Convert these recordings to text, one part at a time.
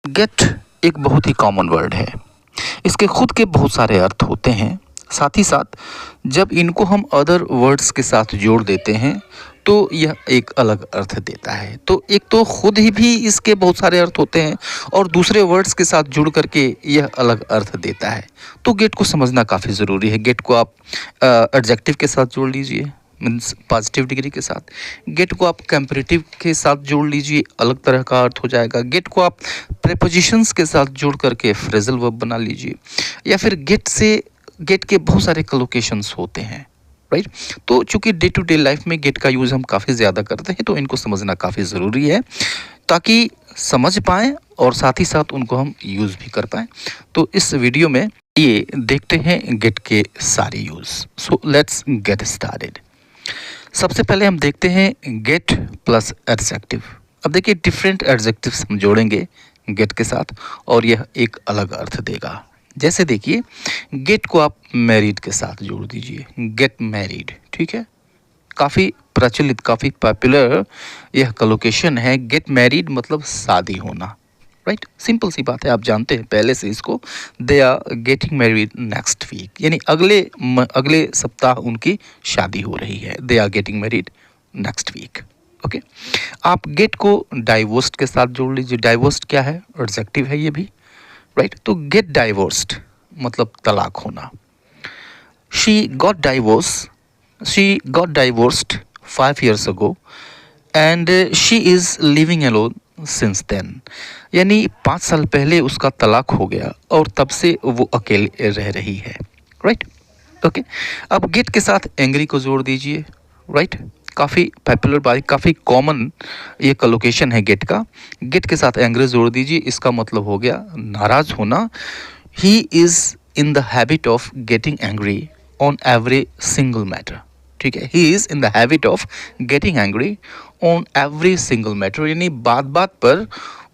Gate एक बहुत ही common word है। इसके खुद के बहुत सारे अर्थ होते हैं। साथ ही साथ जब इनको हम अदर वर्ड्स के साथ जोड़ देते हैं तो यह एक अलग अर्थ देता है। तो एक तो खुद ही भी इसके बहुत सारे अर्थ होते हैं और दूसरे वर्ड्स के साथ जुड़ करके यह अलग अर्थ देता है। तो गेट को समझना काफ़ी ज़रूरी है। गेट को आप एडजेक्टिव के साथ जोड़ लीजिए, मीन्स पॉजिटिव डिग्री के साथ। गेट को आप कंपैरेटिव के साथ जोड़ लीजिए, अलग तरह का अर्थ हो जाएगा। गेट को आप प्रीपोजिशंस के साथ जोड़ करके फ्रेजल वर्ब बना लीजिए, या फिर गेट के बहुत सारे कलोकेशंस होते हैं, राइट। तो चूंकि डे टू डे लाइफ में गेट का यूज़ हम काफ़ी ज़्यादा करते हैं, तो इनको समझना काफ़ी ज़रूरी है ताकि समझ पाएँ और साथ ही साथ उनको हम यूज़ भी कर पाएँ। तो इस वीडियो में ये देखते हैं गेट के सारे use. So let's get started. सबसे पहले हम देखते हैं गेट प्लस एडजेक्टिव। अब देखिए डिफरेंट एडजेक्टिव्स हम जोड़ेंगे गेट के साथ और यह एक अलग अर्थ देगा। जैसे देखिए गेट को आप मैरिड के साथ जोड़ दीजिए, गेट मैरिड, ठीक है। काफ़ी प्रचलित, काफ़ी पॉपुलर यह कलोकेशन है। गेट मैरिड मतलब शादी होना, राइट। सिंपल सी बात है, आप जानते हैं पहले से इसको। They are getting married next week, यानी अगले सप्ताह उनकी शादी हो रही है। They are getting married next week, okay. आप गेट को डाइवोर्स्ड के साथ जोड़ लीजिए। डाइवोर्स्ड क्या है? एडजेक्टिव है ये भी, राइट। तो गेट डाइवोर्स्ड मतलब तलाक होना। She got divorced 5 years ago and she is living alone since then, यानी 5 साल पहले उसका तलाक हो गया और तब से वो अकेले रह रही है, राइट, ओके। अब गेट के साथ एंग्री को जोड़ दीजिए, राइट। काफ़ी पॉपुलर बात, काफ़ी कॉमन ये कलोकेशन है गेट का। गेट के साथ एंग्री जोड़ दीजिए, इसका मतलब हो गया नाराज़ होना। He is in the habit of getting angry on every single matter, ठीक है। He is in the habit of getting angry on every single matter, यानी बात बात पर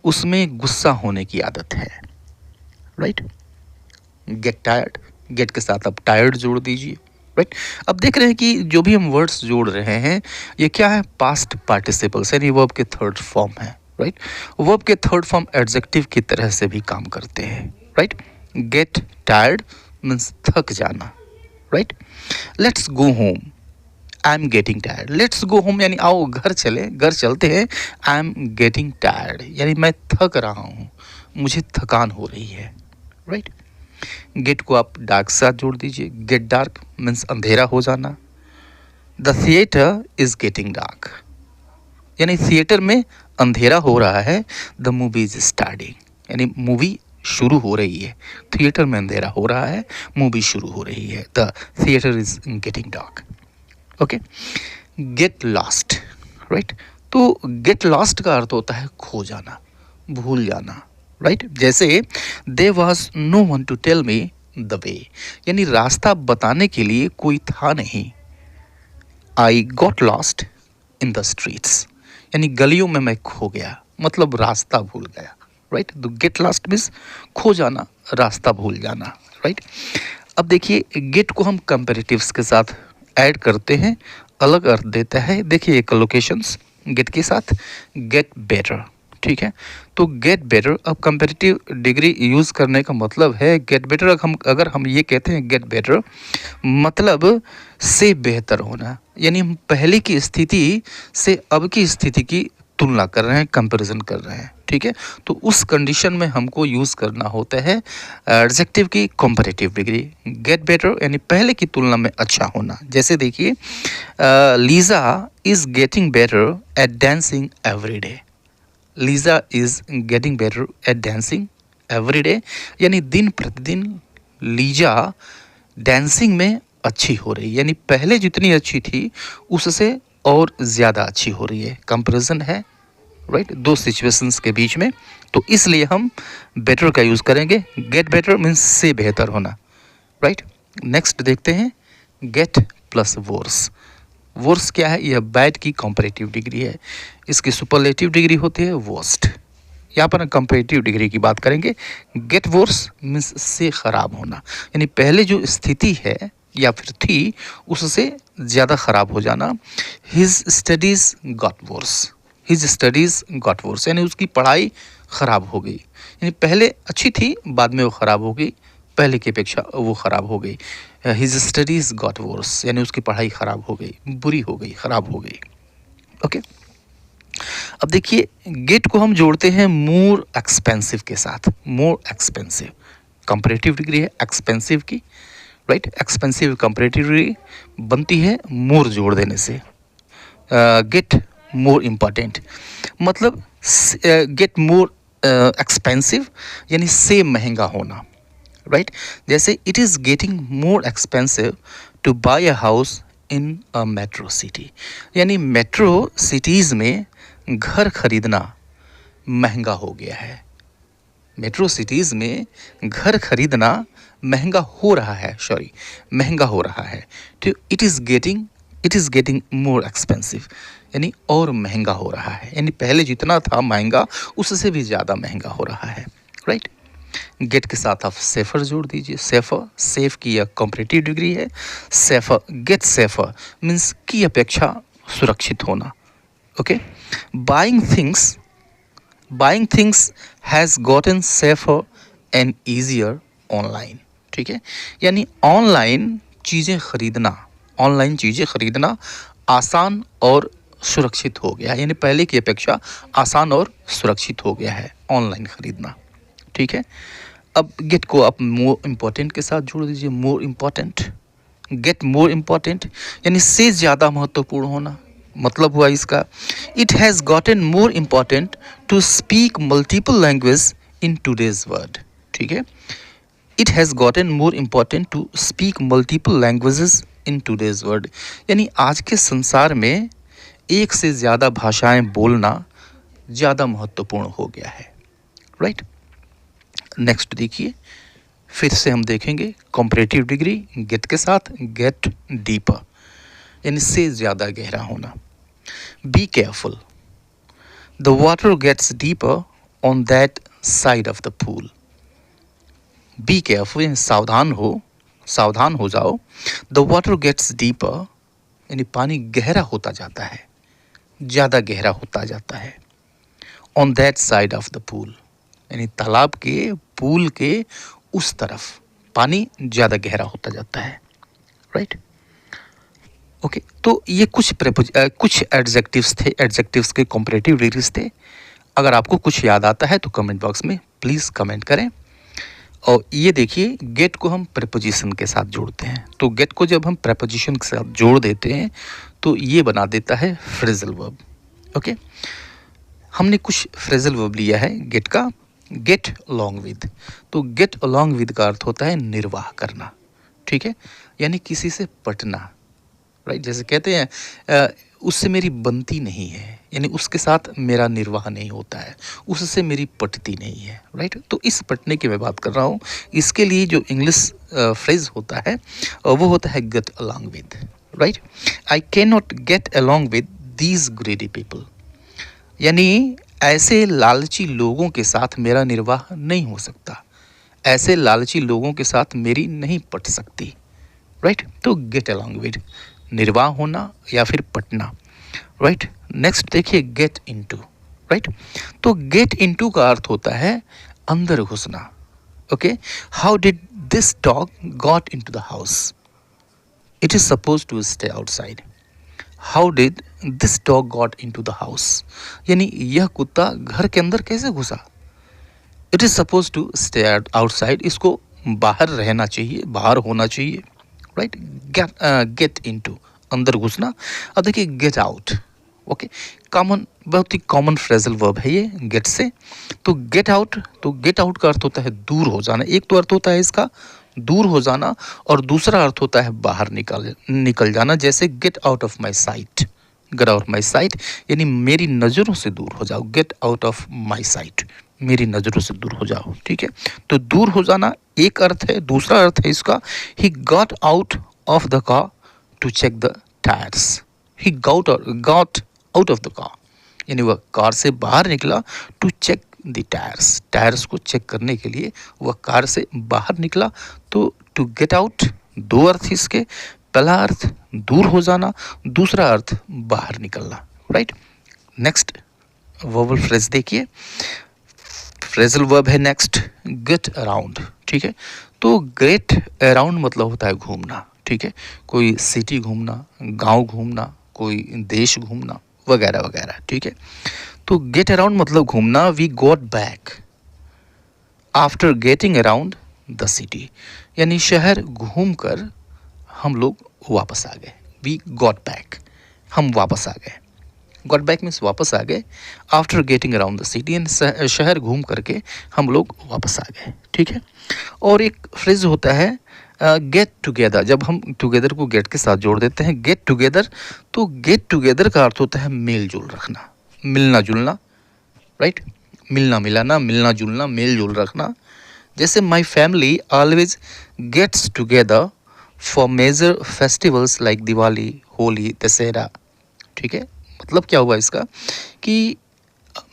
उसमें गुस्सा होने की आदत है, राइट। गेट टायर्ड, गेट के साथ आप टायर्ड जोड़ दीजिए, राइट। अब देख रहे हैं कि जो भी हम वर्ड्स जोड़ रहे हैं ये क्या है? पास्ट पार्टिसिपल्स, यानी वर्ब के थर्ड फॉर्म है, राइट। वर्ब के थर्ड फॉर्म एडजेक्टिव की तरह से भी काम करते हैं, राइट। गेट टायर्ड मीन्स थक जाना, right. Let's go home, I am getting tired. Let's go home यानी आओ घर चलते हैं। आई एम गेटिंग टायर्ड यानी मैं थक रहा हूँ, मुझे थकान हो रही है, राइट। गेट को आप डार्क साथ जोड़ दीजिए। गेट डार्क मीन्स अंधेरा हो जाना। The theatre is getting dark, यानी थिएटर में अंधेरा हो रहा है। द मूवी इज स्टार्टिंग, यानी मूवी शुरू हो रही है। थिएटर में अंधेरा हो रहा है, मूवी शुरू हो रही है। The theatre is getting dark, okay. Get lost, right. तो गेट लॉस्ट का अर्थ होता है खो जाना, भूल जाना, राइट। जैसे there was no one to tell me the way, यानी रास्ता बताने के लिए कोई था नहीं। I got lost in the streets, यानी गलियों में मैं खो गया, मतलब रास्ता भूल गया, राइट। तो गेट लॉस्ट मीन्स खो जाना, रास्ता भूल जाना, राइट। अब देखिए गेट को हम कंपैरेटिव्स के साथ ऐड करते हैं, अलग अर्थ देता है। देखिए कलोकेशंस गेट के साथ, गेट बेटर, ठीक है। तो गेट बेटर, अब कंपैरेटिव डिग्री यूज़ करने का मतलब है गेट बेटर। अगर हम ये कहते हैं गेट बेटर मतलब से बेहतर होना, यानी हम पहले की स्थिति से अब की स्थिति की तुलना कर रहे हैं, कंपैरिजन कर रहे हैं, ठीक है। तो उस कंडीशन में हमको यूज़ करना होता है एडजेक्टिव की कंपैरेटिव डिग्री। गेट बेटर यानी पहले की तुलना में अच्छा होना। जैसे देखिए Lisa is getting better at dancing every day. Lisa is getting better at dancing every day, यानी दिन प्रतिदिन लीजा डांसिंग में अच्छी हो रही है, यानी पहले जितनी अच्छी थी उससे और ज़्यादा अच्छी हो रही है। कंपैरिजन है, राइट, दो सिचुएशंस के बीच में। तो इसलिए हम बेटर का यूज़ करेंगे। गेट बेटर मीन्स से बेहतर होना, राइट। नेक्स्ट देखते हैं गेट प्लस वर्स। वर्स क्या है? यह बैड की कंपैरेटिव डिग्री है। इसकी सुपरलेटिव डिग्री होती है वर्स्ट। यहाँ पर कंपैरेटिव डिग्री की बात करेंगे। गेट वर्स मीन्स से ख़राब होना, यानी पहले जो स्थिति है या फिर थी उससे ज़्यादा ख़राब हो जाना। His studies got verse, his studies got verse, यानी उसकी पढ़ाई ख़राब हो गई। यानी पहले अच्छी थी, बाद में वो ख़राब हो गई, पहले की अपेक्षा वो ख़राब हो गई। हिज स्टडीज़ गॉट वर्स, यानी उसकी पढ़ाई ख़राब हो गई, बुरी हो गई, ख़राब हो गई। ओके, अब देखिए गेट को हम जोड़ते हैं मोर एक्सपेंसिव के साथ। मोर एक्सपेंसिव कंपैरेटिव डिग्री है एक्सपेंसिव की, राइट। एक्सपेंसिव कंपैरेटिव डिग्री बनती है मोर जोड़ देने से। गेट मोर इम्पॉर्टेंट मतलब गेट मोर एक्सपेंसिव यानी से महंगा होना, राइट। जैसे it is getting more expensive to buy a house in a metro city, यानी मेट्रो सिटीज़ में घर खरीदना महंगा हो गया है। मेट्रो सिटीज़ में घर खरीदना महंगा हो रहा है, सॉरी महंगा हो रहा है। तो it is getting more expensive यानी और महंगा हो रहा है, यानी पहले जितना था महंगा उससे भी ज़्यादा महंगा हो रहा है, राइट। गेट के साथ आप सेफर जोड़ दीजिए। सेफर सेफ की यह कंपैरेटिव डिग्री है। सेफर गेट सेफर मीन्स की अपेक्षा सुरक्षित होना। Okay, buying things has gotten safer and easier online, ठीक है। यानी ऑनलाइन चीज़ें खरीदना आसान और सुरक्षित हो गया है, यानी पहले की अपेक्षा आसान और सुरक्षित हो गया है ऑनलाइन खरीदना, ठीक है। अब गेट को आप मोर इम्पोर्टेंट के साथ जोड़ दीजिए। More important, get more important यानी से ज़्यादा महत्वपूर्ण होना। मतलब हुआ इसका it has gotten more important to speak multiple language in today's world, ठीक है। It has gotten more important to speak multiple languages in today's world, यानी आज के संसार में एक से ज़्यादा भाषाएं बोलना ज़्यादा महत्वपूर्ण हो गया है, राइट। नेक्स्ट देखिए, फिर से हम देखेंगे कंपैरेटिव डिग्री गेट के साथ गेट डीपर यानी से ज़्यादा गहरा होना। Be careful, the water gets deeper on that side of the pool. Be careful यानी सावधान हो जाओ। द वाटर गेट्स डीपर यानी पानी गहरा होता जाता है, ज़्यादा गहरा होता जाता है। On that side of the pool यानी तालाब के पूल के उस तरफ पानी ज़्यादा गहरा होता जाता है, राइट। ओके, तो ये कुछ एडजेक्टिव्स थे, एडजेक्टिव्स के कंपैरेटिव डिग्रीज थे। अगर आपको कुछ याद आता है तो कमेंट बॉक्स में प्लीज़ कमेंट करें। और ये देखिए गेट को हम प्रीपोजिशन के साथ जोड़ते हैं। तो गेट को जब हम प्रीपोजिशन के साथ जोड़ देते हैं तो ये बना देता है फ्रेजल वर्ब। ओके, हमने कुछ फ्रेजल वर्ब लिया है गेट का। गेट अलॉन्ग विद, तो गेट अलॉन्ग विद का अर्थ होता है निर्वाह करना, ठीक है, यानी किसी से पटना, राइट। जैसे कहते हैं उससे मेरी बनती नहीं है, यानी उसके साथ मेरा निर्वाह नहीं होता है, उससे मेरी पटती नहीं है, राइट। तो इस पटने की मैं बात कर रहा हूँ। इसके लिए जो इंग्लिश फ्रेज होता है वो होता है get along with, right. I can not get along with these greedy people, यानी ऐसे लालची लोगों के साथ मेरा निर्वाह नहीं हो सकता, ऐसे लालची लोगों के साथ मेरी नहीं पट सकती, राइट। तो गेट अलॉन्ग विद निर्वाह होना या फिर पटना, राइट। नेक्स्ट देखिए गेट इनटू, राइट। तो गेट इनटू का अर्थ होता है अंदर घुसना। Okay, how did this dog got into the house, it is suppose to stay outside. How did this dog got into the house, यानी यह कुत्ता घर के अंदर कैसे घुसा। It is suppose to stay outside, इसको बाहर रहना चाहिए, बाहर होना चाहिए, राइट। गेट इनटू अंदर घुसना। अब देखिए गेट आउट, ओके, कॉमन, बहुत ही कॉमन फ्रेजल वर्ब है ये गेट से। तो गेट आउट का अर्थ होता है दूर हो जाना। एक तो अर्थ होता है इसका दूर हो जाना और दूसरा अर्थ होता है बाहर निकल जाना। जैसे get out of my site, get out my site यानी मेरी नज़रों से दूर हो जाओ। Get out of my site, मेरी नज़रों से दूर हो जाओ, ठीक है। तो दूर हो जाना एक अर्थ है, दूसरा अर्थ है इसका he got out of the car to check the tyres. He got out of the car यानी वह कार से बाहर निकला to check the tyres, tyres को चेक करने के लिए वह कार से बाहर निकला। तो टू गेट आउट दो अर्थ इसके, पहला अर्थ दूर हो जाना, दूसरा अर्थ बाहर निकलना, राइट। नेक्स्ट वर्बल फ्रेज देखिए। फ्रेजल वर्ब है नेक्स्ट गेट अराउंड, ठीक है। तो गेट अराउंड मतलब होता है घूमना, ठीक है। कोई सिटी घूमना, गांव घूमना, कोई देश घूमना वगैरह वगैरह, ठीक है। तो गेट अराउंड मतलब घूमना। We got back after getting around the city, यानी शहर घूमकर हम लोग वापस आ गए। वी गॉट बैक, हम वापस आ गए। गॉट बैक मीन्स वापस आ गए। After getting around the city, and शहर घूम करके हम लोग वापस आ गए, ठीक है। और एक फ्रेज होता है गेट टुगेदर। जब हम टुगेदर को गेट के साथ जोड़ देते हैं, गेट टुगेदर, तो गेट टुगेदर का अर्थ होता है मेल जोल रखना, मिलना जुलना, राइट। मिलना मिलाना, मिलना जुलना, मेल जोल रखना। जैसे my family always gets together for major festivals like Diwali, Holi, Dussehra, ठीक है। मतलब क्या हुआ इसका कि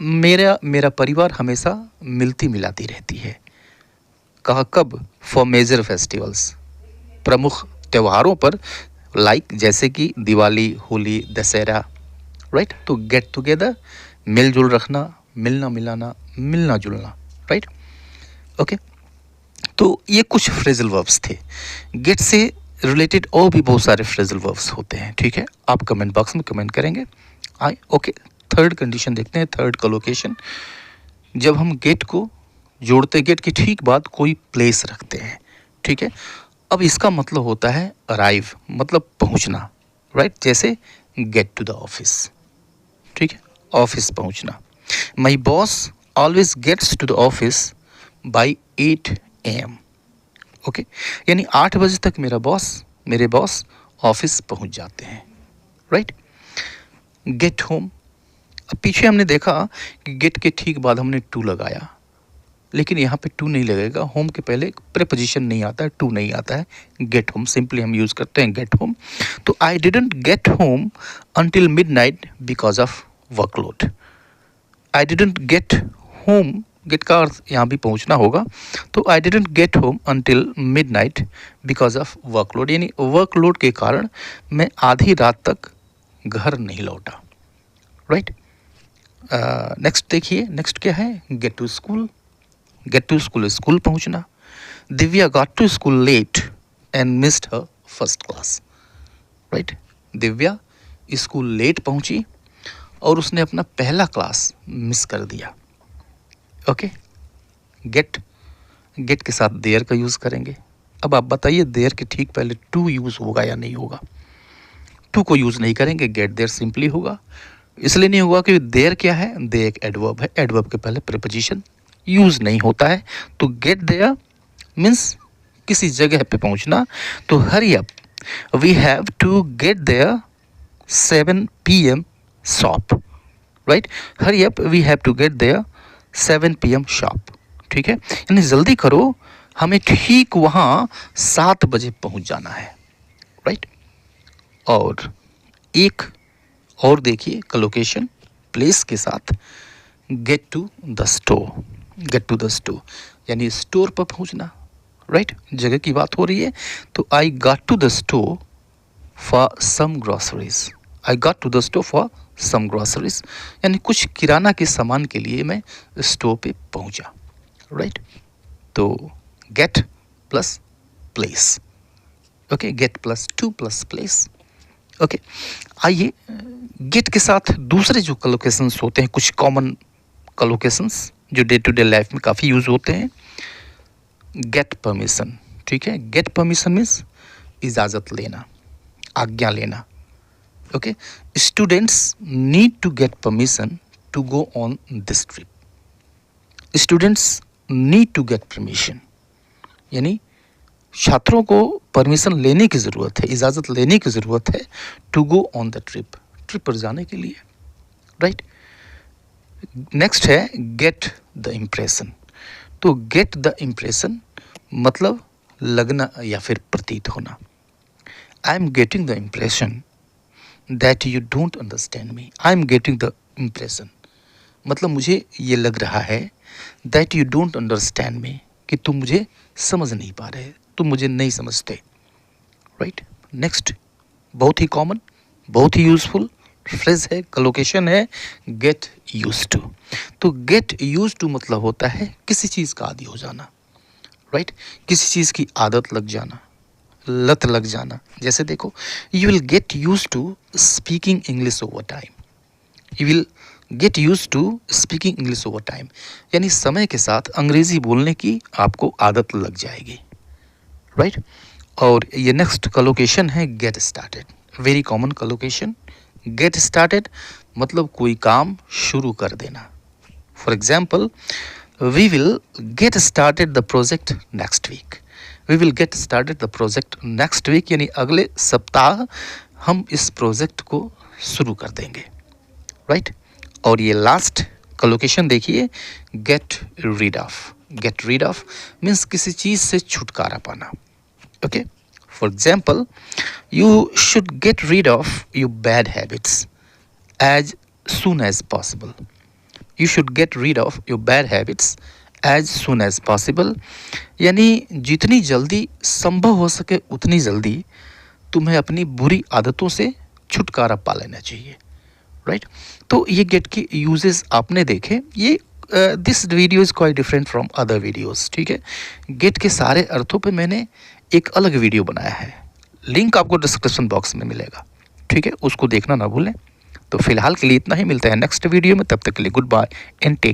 मेरा परिवार हमेशा मिलती मिलाती रहती है। कहा कब? फॉर मेजर फेस्टिवल्स, प्रमुख त्योहारों पर, लाइक जैसे कि दिवाली, होली, दशहरा, राइट। तो गेट टुगेदर, मिलजुल रखना, मिलना मिलाना, मिलना जुलना, राइट। ओके, तो ये कुछ फ्रेजल वर्ब्स थे। गेट से रिलेटेड और भी बहुत सारे फ्रेजल वर्ब्स होते हैं, ठीक है। आप कमेंट बॉक्स में कमेंट करेंगे। आए ओके, थर्ड कंडीशन देखते हैं, थर्ड कोलोकेशन। जब हम गेट को जोड़ते, गेट के ठीक बाद कोई प्लेस रखते हैं, ठीक है। अब इसका मतलब होता है अराइव, मतलब पहुंचना, राइट। जैसे गेट टू द ऑफिस, ठीक है, ऑफिस पहुंचना। My boss always gets to the office by 8 AM, okay. यानी 8 बजे तक मेरे बॉस ऑफिस पहुंच जाते हैं, राइट। गेट होम, अब पीछे हमने देखा कि गेट के ठीक बाद हमने टू लगाया, लेकिन यहाँ पे टू नहीं लगेगा। होम के पहले प्रीपोजिशन नहीं आता है, टू नहीं आता है। गेट होम सिंपली हम यूज़ करते हैं गेट होम। तो I didn't get home until midnight because of workload. I didn't get home, get का अर्थ यहाँ भी पहुँचना होगा। तो I didn't get home until midnight because of workload, यानी वर्कलोड के कारण मैं आधी रात तक घर नहीं लौटा, राइट। नेक्स्ट देखिए, नेक्स्ट क्या है? Get to school. Get to school, school पहुंचना। Divya got to school late and missed her first class, right. Divya school late पहुंची और उसने अपना पहला क्लास मिस कर दिया, ओके। गेट के साथ देयर का यूज़ करेंगे। अब आप बताइए देयर के ठीक पहले टू यूज़ होगा या नहीं होगा? टू को यूज़ नहीं करेंगे, गेट देयर सिंपली होगा। इसलिए नहीं होगा कि देयर क्या है? दे एक एडवर्ब है, एडवर्ब के पहले प्रीपोजिशन यूज़ नहीं होता है। तो गेट देयर मीन्स किसी जगह पे पहुंचना। तो hurry up, we have to get there 7 PM shop, right. Hurry up, we have to get there 7 PM shop, ठीक है। यानी जल्दी करो, हमें ठीक वहाँ 7 बजे पहुंच जाना है, राइट। और एक और देखिए कोलोकेशन प्लेस के साथ, get to the store. Get to the store यानी स्टोर पर पहुंचना, राइट। जगह की बात हो रही है। तो I got to the store for some groceries. I got to the store for some groceries, यानी कुछ किराना के सामान के लिए मैं स्टोर पे पहुंचा, राइट। तो gate plus place, okay. Gate plus two plus place, okay. आइए गेट के साथ दूसरे जो कोलोकेशंस होते हैं, कुछ कॉमन कोलोकेशंस जो डे टू डे लाइफ में काफ़ी यूज़ होते हैं। गेट परमिशन, ठीक है। गेट परमिशन मीन्स इजाज़त लेना, आज्ञा लेना, okay. Students need to get permission to go on this trip. Students need to get permission, यानी छात्रों को परमिशन लेने की ज़रूरत है, इजाज़त लेने की ज़रूरत है to go on the trip, trip पर जाने के लिए, राइट। नेक्स्ट है गेट द इम्प्रेशन। तो गेट द इम्प्रेशन मतलब लगना या फिर प्रतीत होना। I am getting the impression that you don't understand me. I am getting the impression मतलब मुझे ये लग रहा है that you don't understand me, कि तुम मुझे समझ नहीं पा रहे, तुम मुझे नहीं समझते, राइट। नेक्स्ट बहुत ही कॉमन, बहुत ही यूजफुल, फ्रेज है, कलोकेशन है गेट यूज्ड टू। तो गेट यूज्ड टू मतलब होता है किसी चीज़ का आदी हो जाना, राइट? किसी चीज़ की आदत लग जाना, लत लग जाना। जैसे देखो, you will get used to speaking English over time. You will get used to speaking English over time, यानी समय के साथ अंग्रेज़ी बोलने की आपको आदत लग जाएगी, राइट? और ये नेक्स्ट कलोकेशन है get started, very common collocation. Get started मतलब कोई काम शुरू कर देना। For example, we will get started the project next week. We will get started the project next week, यानी अगले सप्ताह हम इस प्रोजेक्ट को शुरू कर देंगे, राइट? और ये लास्ट कलोकेशन देखिए, get rid of. Get rid of means किसी चीज़ से छुटकारा पाना, okay? For example, you should get rid of your bad habits as soon as possible. You should get rid of your bad habits as soon as possible, यानी जितनी जल्दी संभव हो सके उतनी जल्दी तुम्हें अपनी बुरी आदतों से छुटकारा पा लेना चाहिए, राइट? तो ये गेट के यूजेस आपने देखे। ये this video is quite different from other videos, ठीक है? गेट के सारे अर्थों पे मैंने एक अलग वीडियो बनाया है, लिंक आपको डिस्क्रिप्शन बॉक्स में मिलेगा, ठीक है? उसको देखना ना भूलें। तो फिलहाल के लिए इतना ही, मिलता है नेक्स्ट वीडियो में, तब तक के लिए गुड बाय एंड टेक